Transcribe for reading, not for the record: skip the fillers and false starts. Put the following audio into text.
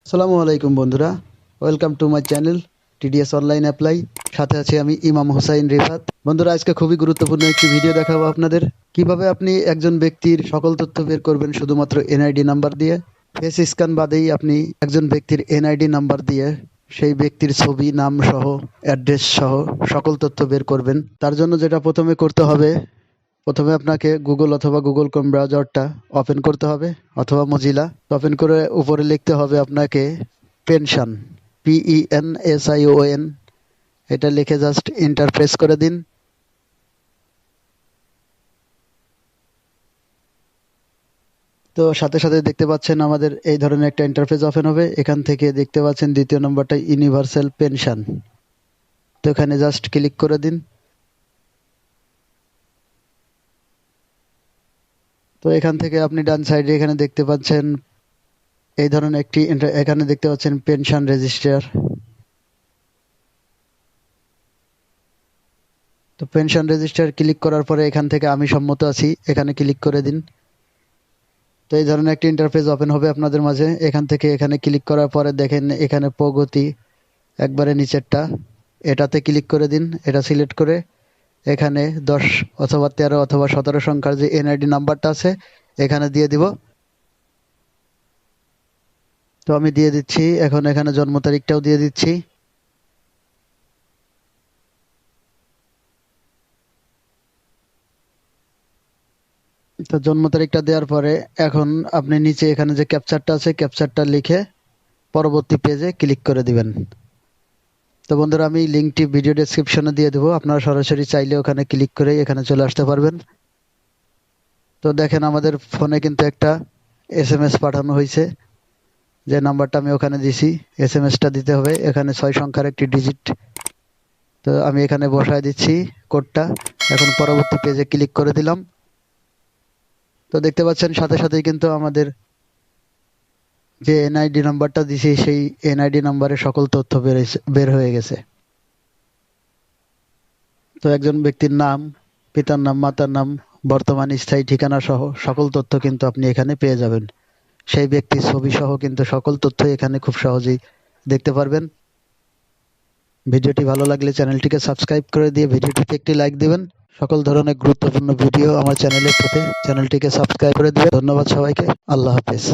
আসসালামু আলাইকুম বন্ধুরা, welcome to my channel TDS online apply. সাথে আছি আমি ইমাম হুসাইন রিফাত। বন্ধুরা, আজকে খুবই গুরুত্বপূর্ণ একটি ভিডিও দেখাবো আপনাদের। কিভাবে আপনি একজন ব্যক্তির সকল তথ্য বের করবেন শুধুমাত্র এনআইডি নাম্বার দিয়ে। ফেস স্ক্যান বাদেই আপনি একজন ব্যক্তির এনআইডি নাম্বার দিয়ে সেই ব্যক্তির ছবি, নাম সহ, অ্যাড্রেস সহ সকল তথ্য বের করবেন। তার জন্য যেটা প্রথমে করতে হবে, প্রথমে আপনাকে গুগল অথবা গুগল ক্রোম ব্রাউজারটা ওপেন করতে হবে অথবা মজিলা ওপেন করে উপরে লিখতে হবে আপনাকে পেনশন, PENSION। এটা লিখে জাস্ট এন্টার প্রেস করে দিন। তো সাথে সাথে দেখতে পাচ্ছেন আমাদের এই ধরনের একটা ইন্টারফেস ওপেন হবে। এখান থেকে দেখতে পাচ্ছেন দ্বিতীয় নম্বরটা ইউনিভার্সাল পেনশন। তো এখানে জাস্ট ক্লিক করে দিন। তো এখান থেকে আপনি ডান সাইডে এখানে দেখতে পাচ্ছেন এই ধরনের একটি এখানে দেখতে পাচ্ছেন পেনশন রেজিস্টার। তো পেনশন রেজিস্টার ক্লিক করার পরে এখান থেকে আমি সম্মত আছি এখানে ক্লিক করে দিন। তো এই ধরনের একটি ইন্টারফেস ওপেন হবে আপনাদের মাঝে। এখান থেকে এখানে ক্লিক করার পরে দেখেন এখানে প্রগতি একবারে নিচেরটা, এটাতে ক্লিক করে দিন। এটা সিলেক্ট করে এখানে 10 অথবা 13 অথবা 17 সংখ্যার যে এনআইডি নাম্বারটা আছে এখানে দিয়ে দিব। তো আমি দিয়ে দিচ্ছি। এখন এখানে জন্ম তারিখটাও দিয়ে দিচ্ছি। তো জন্ম তারিখটা দেওয়ার পরে এখন আপনি নিচে এখানে যে ক্যাপচারটা আছে ক্যাপচারটা লিখে পরবর্তী পেজে ক্লিক করে দিবেন। তো বন্ধুরা, আমি লিঙ্কটি ভিডিও ডেসক্রিপশনে দিয়ে দেবো, আপনারা সরাসরি চাইলে ওখানে ক্লিক করে এখানে চলে আসতে পারবেন। তো দেখেন আমাদের ফোনে কিন্তু একটা SMS পাঠানো হয়েছে, যে নাম্বারটা আমি ওখানে দিছি। SMSটা দিতে হবে এখানে 6 সংখ্যার একটি ডিজিট। তো আমি এখানে বসায় দিচ্ছি কোডটা। এখন পরবর্তী পেজে ক্লিক করে দিলাম। তো দেখতে পাচ্ছেন সাথে সাথেই কিন্তু আমাদের যে এনআইডি নাম্বারটা দিছি সেই এনআইডি নাম্বারে সকল তথ্য বের হয়ে গেছে। তো একজন ব্যক্তির নাম, পিতার নাম, মাতার নাম, বর্তমান স্থায়ী ঠিকানা সহ সকল তথ্য কিন্তু আপনি এখানে পেয়ে যাবেন। সেই ব্যক্তির ছবি সহ কিন্তু সকল তথ্য এখানে খুব সহজেই দেখতে পারবেন। ভিডিওটি ভালো লাগলে চ্যানেলটিকে সাবস্ক্রাইব করে দিয়ে ভিডিওটিতে একটি লাইক দিবেন। সকল ধরনের গুরুত্বপূর্ণ ভিডিও আমার চ্যানেলে পেতে চ্যানেলটিকে সাবস্ক্রাইব করে দিবেন। ধন্যবাদ সবাইকে। আল্লাহ হাফেজ।